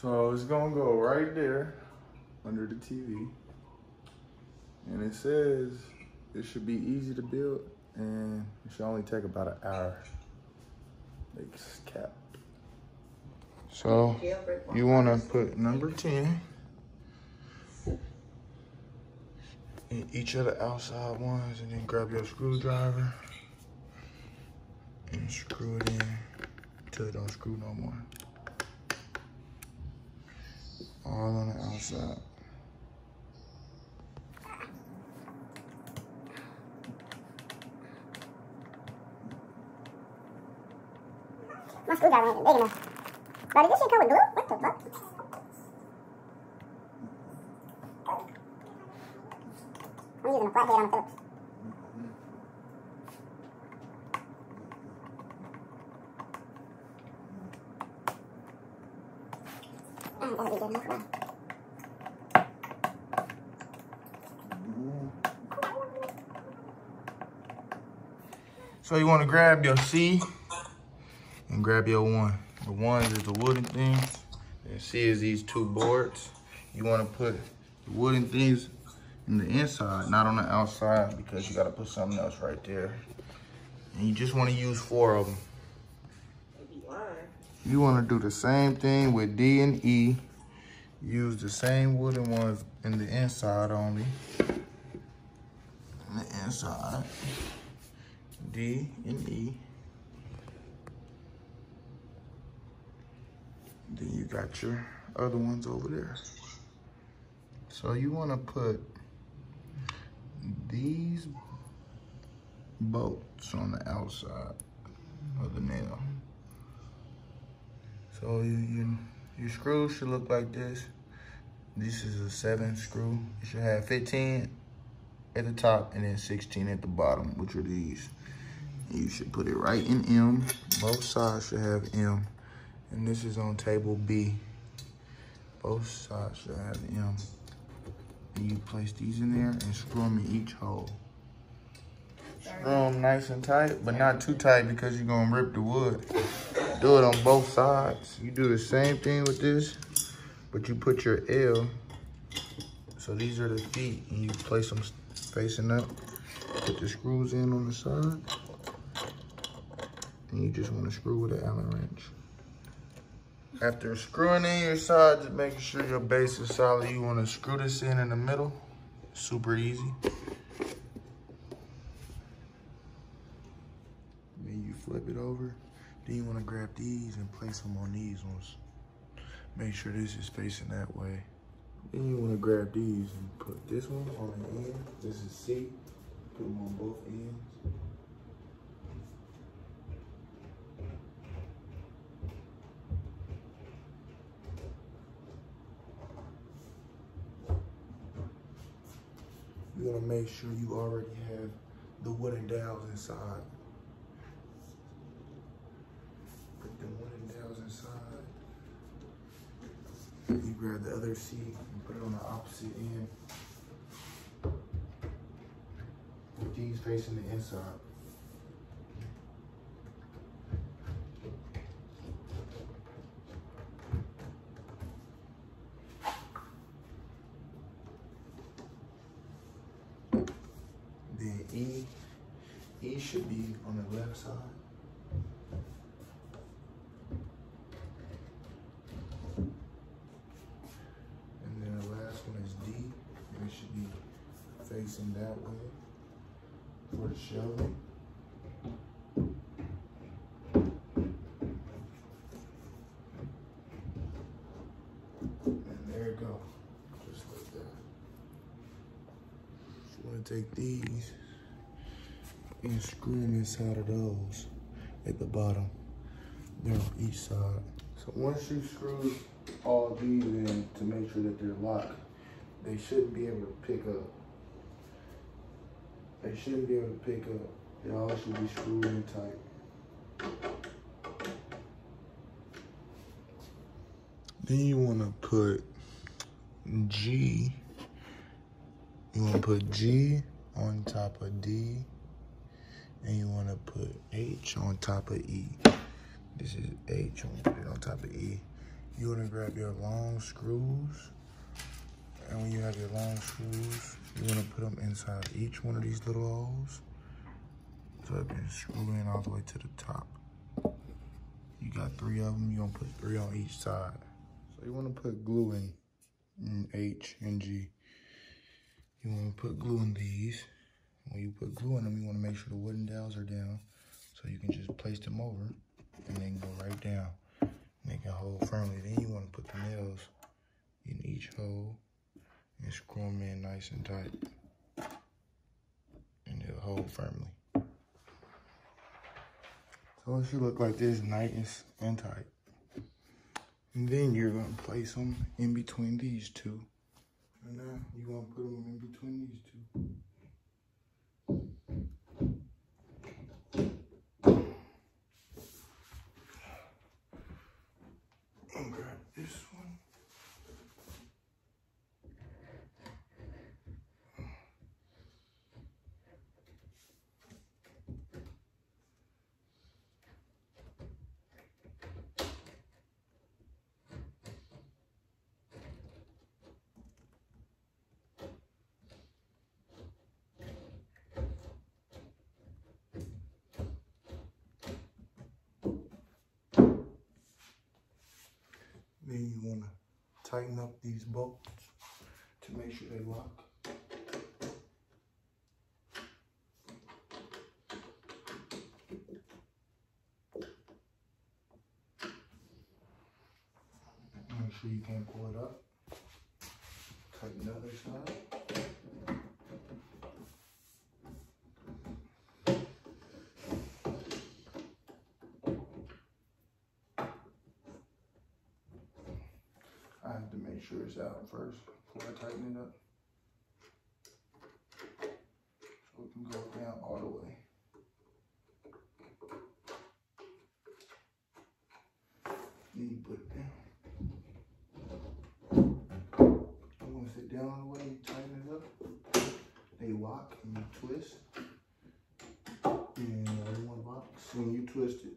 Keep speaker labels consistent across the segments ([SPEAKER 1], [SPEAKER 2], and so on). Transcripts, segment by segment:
[SPEAKER 1] So it's gonna go right there under the TV. And it says it should be easy to build and it should only take about an hour. It's capped. So you wanna put number 10 in each of the outside ones and then grab your screwdriver and screw it in until it don't screw no more. All on the outside.
[SPEAKER 2] My screwdriver ain't big enough. But did this shit come with glue? What the fuck? I'm using a flathead on a Phillips. That'll be good enough, bro.
[SPEAKER 1] So you want to grab your C and grab your 1. The 1 is the wooden things, and C is these 2 boards. You want to put the wooden things in the inside, not on the outside, because you got to put something else right there. And you just want to use 4 of them. You want to do the same thing with D and E. Use the same wooden ones in the inside only. In the inside. D and E. Then you got your other ones over there. So you want to put these bolts on the outside of the nail. So your screws should look like this. This is a 7 screw. You should have 15 at the top and then 16 at the bottom, which are these. You should put it right in M. Both sides should have M. And this is on table B. Both sides should have M. And you place these in there and screw them in each hole. Screw them nice and tight, but not too tight because you're gonna rip the wood. Do it on both sides. You do the same thing with this, but you put your L. So these are the feet, and you place them facing up. Put the screws in on the side. And you just want to screw with an Allen wrench. After screwing in your sides, making sure your base is solid, you want to screw this in the middle. Super easy. Then you flip it over. Then you want to grab these and place them on these ones. Make sure this is facing that way. Then you want to grab these and put this one on the end. This is C. Put them on both ends. You want to make sure you already have the wooden dowels inside. Put the wooden dowels inside. You grab the other seat and put it on the opposite end. With these facing the inside. Then E should be on the left side. And then the last one is D, and it should be facing that way for the shelving. And there you go, just like that. You want to take these and screw them inside of those at the bottom. They're on each side. So once you screw all these in to make sure that they're locked, they shouldn't be able to pick up. They shouldn't be able to pick up. They all should be screwed in tight. Then you want to put G. You want to put G on top of D. And you want to put H on top of E. This is H. You want to put it on top of E. you wanna grab your long screws. And when you have your long screws, you wanna put them inside each one of these little holes. So it can screw in all the way to the top. You got 3 of them, you're gonna put 3 on each side. So you wanna put glue in H and G. You wanna put glue in these. When you put glue in them, you wanna make sure the wooden dowels are down so you can just place them over and then go right down. Make it hold firmly. Then you wanna put the nails in each hole and screw them in nice and tight. And it'll hold firmly. So it should look like this, nice and tight. And then you're gonna place them in between these two. And now you're gonna put them in between these two. And grab this one. Then you want to tighten up these bolts to make sure they lock. Make sure you can't pull it up. Tighten the other side. I have to make sure it's out first before I tighten it up. So it can go down all the way. Then you put it down. You want to sit down all the way, you tighten it up. They lock and you twist. And you want to lock, so when you twist it,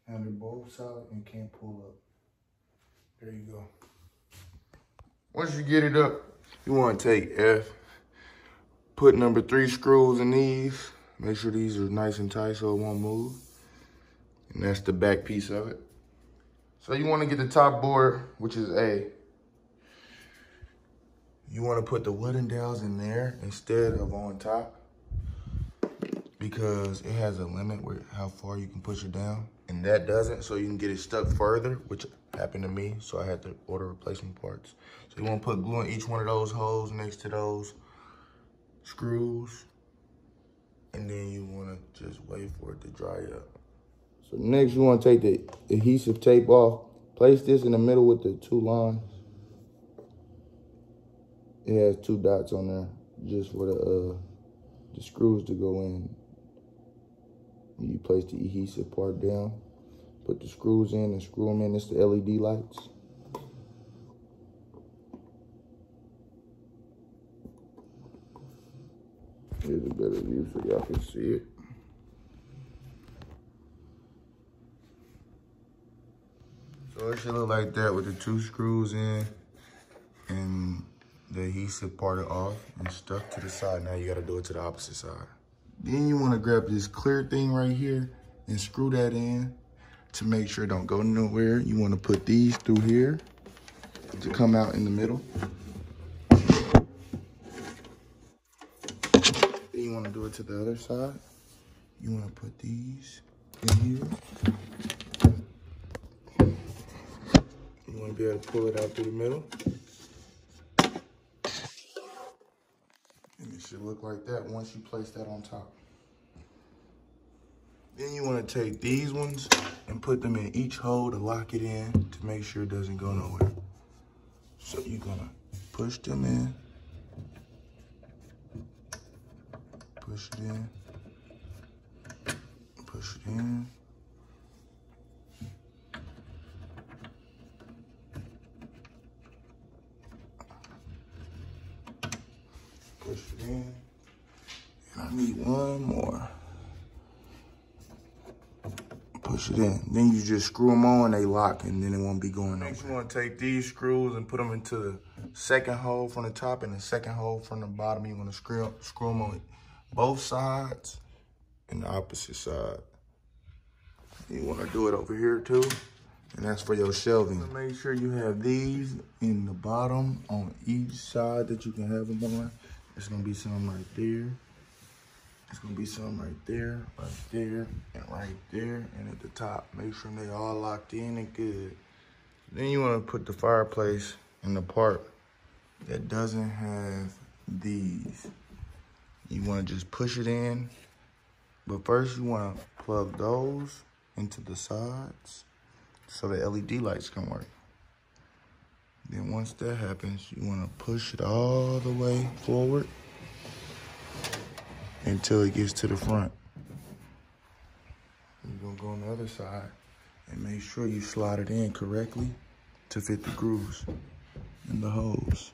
[SPEAKER 1] and they're both solid and can't pull up. There you go. Once you get it up, you want to take F, put number 3 screws in these. Make sure these are nice and tight so it won't move. And that's the back piece of it. So you want to get the top board, which is A. You want to put the wooden dowels in there instead of on top, because it has a limit with how far you can push it down, and that doesn't, so you can get it stuck further, which happened to me, so I had to order replacement parts. So you want to put glue in each one of those holes next to those screws, and then you want to just wait for it to dry up. So next you want to take the adhesive tape off, place this in the middle with the 2 lines. It has 2 dots on there just for the screws to go in. You place the adhesive part down, put the screws in and screw them in. It's the LED lights. Here's a better view so y'all can see it. So it should look like that with the 2 screws in and the adhesive part off and stuck to the side. Now you gotta do it to the opposite side. Then you wanna grab this clear thing right here and screw that in to make sure it don't go nowhere. You wanna put these through here to come out in the middle. Then you wanna do it to the other side. You wanna put these in here. You wanna be able to pull it out through the middle. And it should look like that once you place that on top. Then you want to take these ones and put them in each hole to lock it in to make sure it doesn't go nowhere. So you're gonna push them in, push it in, push it in. Push it in. And I need one more. Push it in. Then you just screw them on, they lock, and then it won't be going nowhere. Next, you want to take these screws and put them into the second hole from the top and the second hole from the bottom. You want to screw them on both sides and the opposite side. You want to do it over here too, and that's for your shelving. Make sure you have these in the bottom on each side that you can have them on. It's going to be some right there. It's gonna be some right there, and right there, and at the top. Make sure they all locked in and good. Then you wanna put the fireplace in the part that doesn't have these. You wanna just push it in, but first you wanna plug those into the sides so the LED lights can work. Then once that happens, you wanna push it all the way forward until it gets to the front. You're gonna go on the other side and make sure you slide it in correctly to fit the grooves and the holes.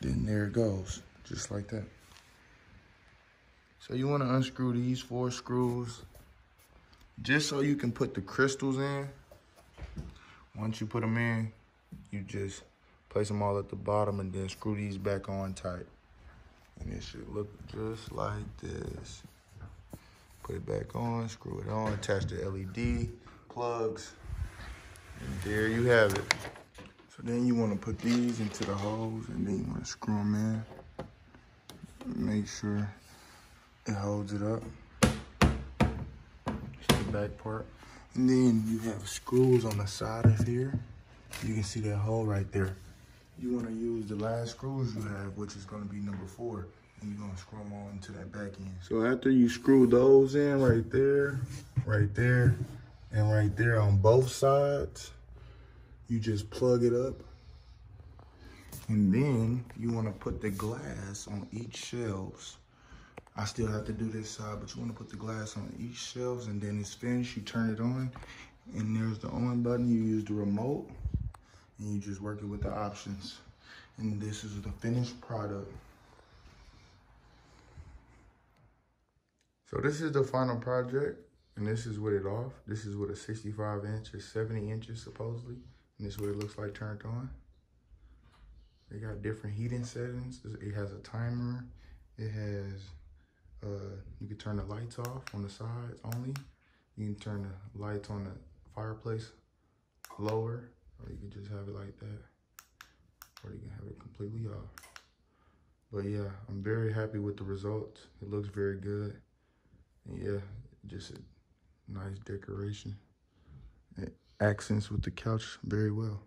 [SPEAKER 1] Then there it goes, just like that. So you wanna unscrew these 4 screws just so you can put the crystals in. Once you put them in, you just place them all at the bottom and then screw these back on tight. And it should look just like this. Put it back on, screw it on, attach the LED plugs, and there you have it. So then you want to put these into the holes, and then you want to screw them in. Make sure it holds it up. It's the back part. And then you have screws on the side of here. You can see that hole right there. You want to use the last screws you have, which is going to be number 4, and you're going to screw them on to that back end. So after you screw those in right there, and right there on both sides, you just plug it up. And then you want to put the glass on each shelves. I still have to do this side, but you want to put the glass on each shelves, and then it's finished. You turn it on, and there's the on button. You use the remote, and you just work it with the options. And this is the finished product. So this is the final project, and this is with it off. This is with a 65 inch or 70 inches supposedly, and this is what it looks like turned on. They got different heating settings. It has a timer. It has, you can turn the lights off on the sides only. You can turn the lights on the fireplace lower, or you can just have it like that, or you can have it completely off. But yeah, I'm very happy with the results. It looks very good. And yeah, just a nice decoration. It accents with the couch very well.